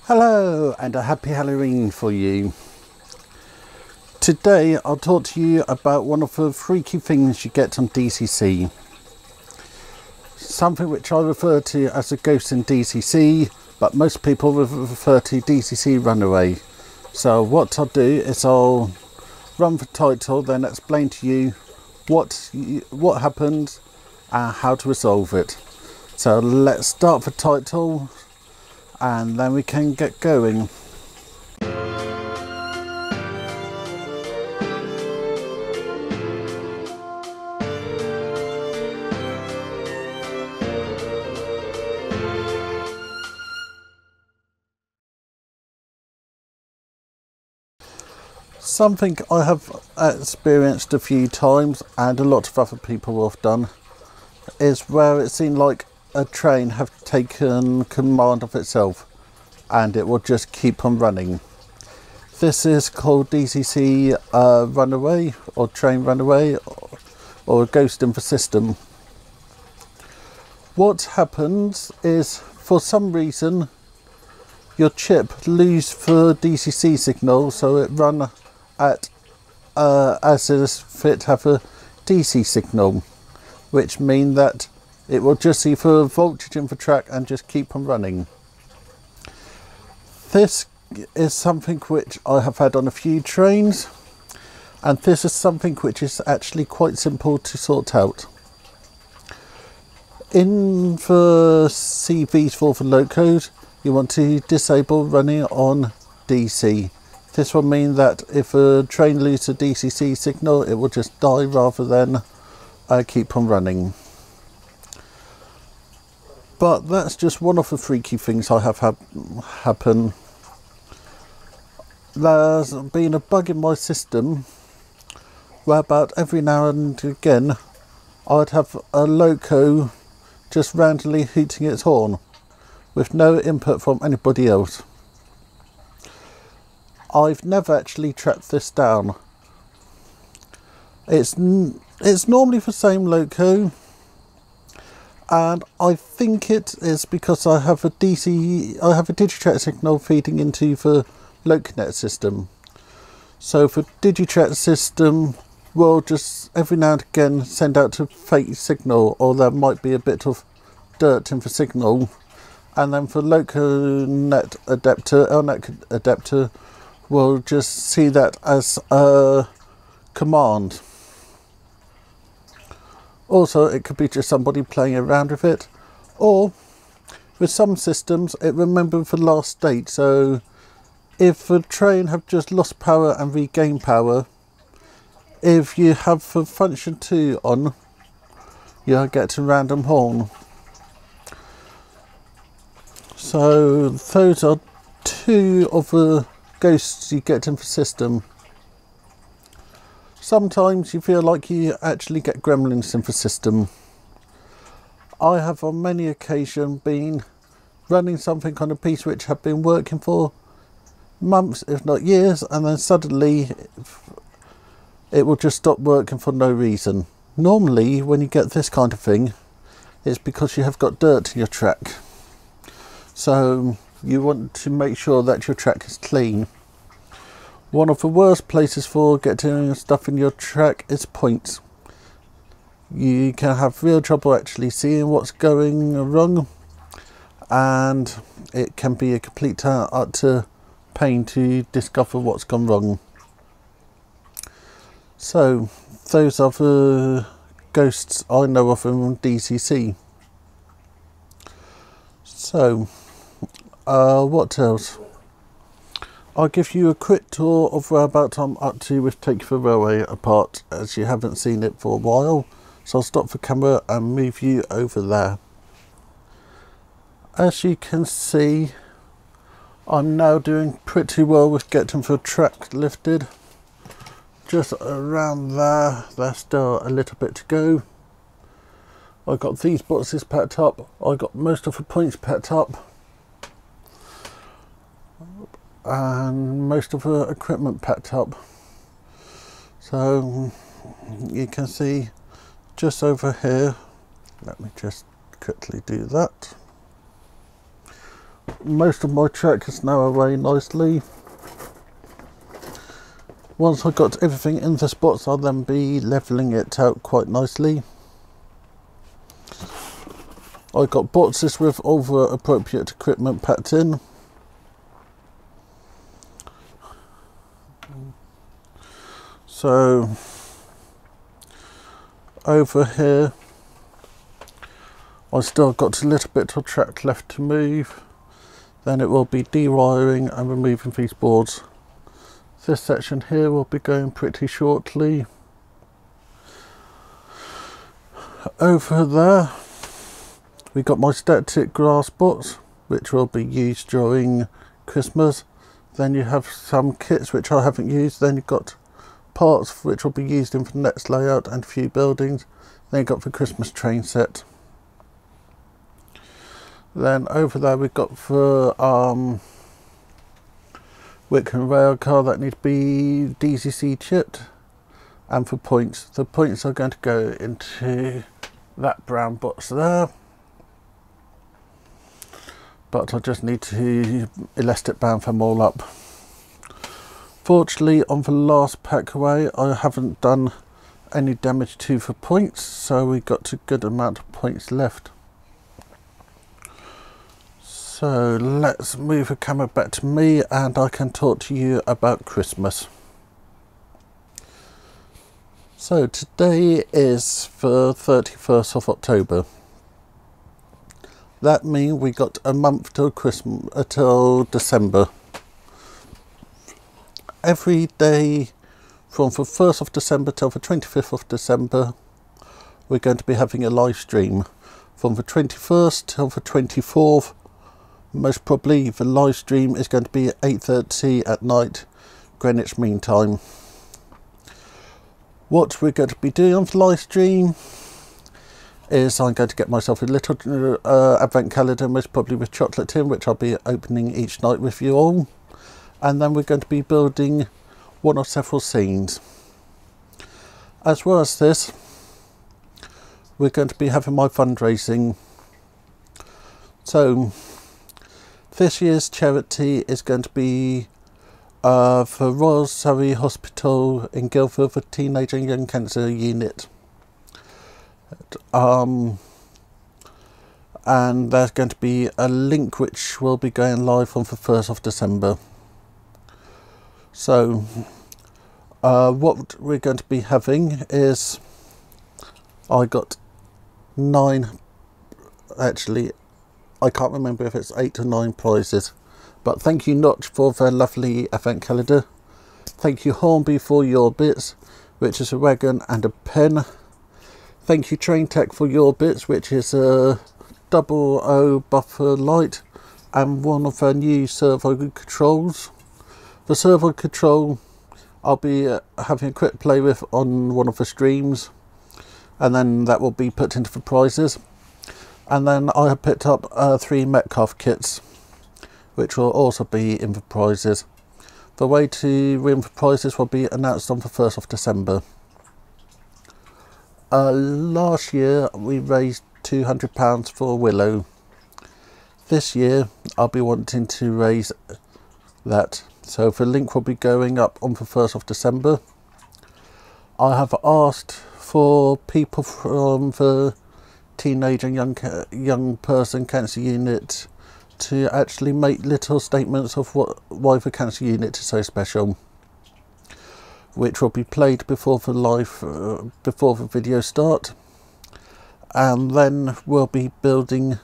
Hello and a happy Halloween for you. Today I'll talk to you about one of the freaky things you get on DCC. Something which I refer to as a ghost in DCC, but most people refer to DCC runaway. So what I'll do is I'll run the title, then explain to you what happened and how to resolve it. So let's start the title and then we can get going. Something I have experienced a few times, and a lot of other people have done, is where it seemed like a train have taken command of itself and it will just keep on running. This is called DCC runaway or train runaway or a ghost in the system. What happens is, for some reason, your chip loses the DCC signal, so it run at as if it have a DC signal, which mean that it will just see the voltage in the track and just keep on running. This is something which I have had on a few trains, and this is something which is actually quite simple to sort out. In the CVs for the low code, you want to disable running on DC. This will mean that if a train loses a DCC signal, it will just die rather than keep on running. But that's just one of the freaky things I have had happen. There's been a bug in my system where about every now and again I'd have a loco just randomly hooting its horn with no input from anybody else. I've never actually tracked this down. It's normally the same loco, and I think it is because I have a Digitrack signal feeding into the LoConnect system. So the Digitrack system will just every now and again send out a fake signal, or there might be a bit of dirt in the signal, and then the LoConnect adapter will just see that as a command. Also, it could be just somebody playing around with it, or with some systems it remembers the last state. So if the train have just lost power and regained power, if you have the function 2 on, you'll get a random horn. So those are two of the ghosts you get in the system. Sometimes you feel like you actually get gremlins in the system. I have on many occasions been running something on a piece which have been working for months, if not years, and then suddenly it will just stop working for no reason. Normally when you get this kind of thing, it's because you have got dirt in your track. So you want to make sure that your track is clean. One of the worst places for getting stuff in your track is points. You can have real trouble actually seeing what's going wrong, and it can be a complete utter pain to discover what's gone wrong. So those are the ghosts I know of in DCC. So what else? I'll give you a quick tour of whereabouts I'm up to with Take the Railway apart, as you haven't seen it for a while. So I'll stop the camera and move you over there. As you can see, I'm now doing pretty well with getting the track lifted. Just around there, there's still a little bit to go. I got these boxes packed up, I got most of the points packed up, and most of the equipment packed up. So you can see just over here, let me just quickly do that. most of my track is now away nicely. Once I got everything in the spots, I'll then be levelling it out quite nicely. I got boxes with all the appropriate equipment packed in. So over here I still got a little bit of track left to move. Then it will be dewiring and removing these boards. This section here will be going pretty shortly. Over there we got my static grass box, which will be used during Christmas. Then you have some kits which I haven't used. Then you've got parts which will be used in the next layout and a few buildings. Then you've got the Christmas train set. Then over there we've got the wick and rail car that need to be DCC chipped, and for points. The points are going to go into that brown box there, but I just need to elastic band them all up. Fortunately, on the last pack away I haven't done any damage to the points, so we got a good amount of points left. So let's move the camera back to me and I can talk to you about Christmas. So today is the 31st of October. That means we got a month till Christmas, till December. Every day from the 1st of December till the 25th of December, we're going to be having a live stream. From the 21st till the 24th, most probably the live stream is going to be at 8:30 at night, Greenwich Mean Time. What we're going to be doing on the live stream is I'm going to get myself a little advent calendar, most probably with chocolate tin, which I'll be opening each night with you all. And then we're going to be building one of several scenes. As well as this, we're going to be having my fundraising. So this year's charity is going to be for Royal Surrey Hospital in Guildford, for Teenage and Young Cancer Unit. And there's going to be a link which will be going live on the 1st of December. So what we're going to be having is, I got 9, actually I can't remember if it's 8 or 9 prizes, but thank you Notch for their lovely event calendar. Thank you Hornby for your bits, which is a wagon and a pen. Thank you Train Tech for your bits, which is a 00 buffer light and one of their new servo controls. The servo control I'll be having a quick play with on one of the streams, and then that will be put into the prizes. And then I have picked up 3 Metcalf kits, which will also be in the prizes. The way to win the prizes will be announced on the 1st of December. Last year we raised £200 for Willow. This year I'll be wanting to raise that, so the link will be going up on the 1st of December. I have asked for people from the Teenage and Young Person Cancer Unit to actually make little statements of why the cancer unit is so special, which will be played before the video start, and then we'll be building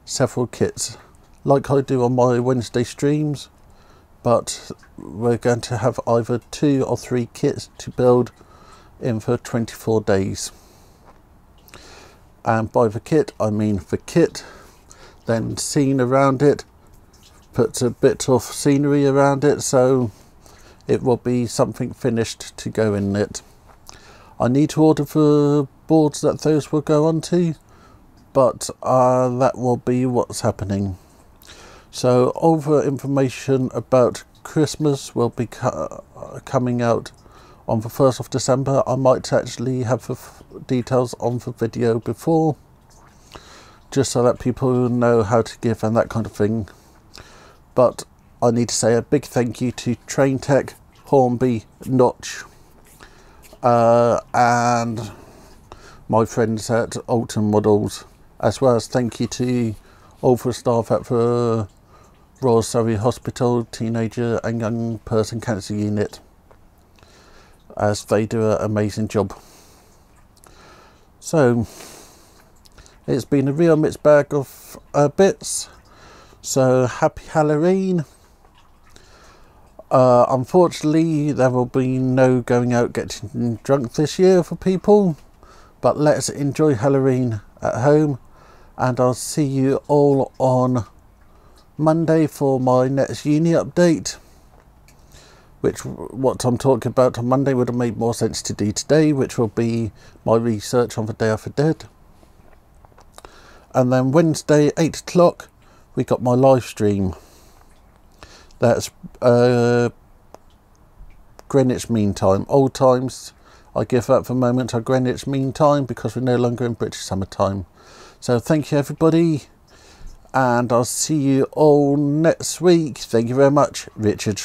several kits like I do on my Wednesday streams, but we're going to have either 2 or 3 kits to build in for 24 days. And by the kit I mean the kit, then scene around it, put a bit of scenery around it, so it will be something finished to go in it. I need to order the boards that those will go onto, but that will be what's happening. So all the information about Christmas will be coming out on the 1st of December. I might actually have the details on the video before, just so that people know how to give and that kind of thing. But I need to say a big thank you to Train Tech, Hornby, Notch, and my friends at Alton Models, as well as thank you to all the staff at the Royal Surrey Hospital Teenager and Young Person Cancer Unit, as they do an amazing job. So it's been a real mixed bag of bits. So happy Halloween. Unfortunately, there will be no going out getting drunk this year for people, but let's enjoy Halloween at home, and I'll see you all on Monday for my next uni update, which what I'm talking about on Monday would have made more sense to do today, which will be my research on the Day of the Dead. And then Wednesday 8 o'clock we got my live stream. That's Greenwich Mean Time. Old times, I give up for a moment to Greenwich Mean Time because we're no longer in British summertime. So thank you everybody, and I'll see you all next week. Thank you very much, Richard.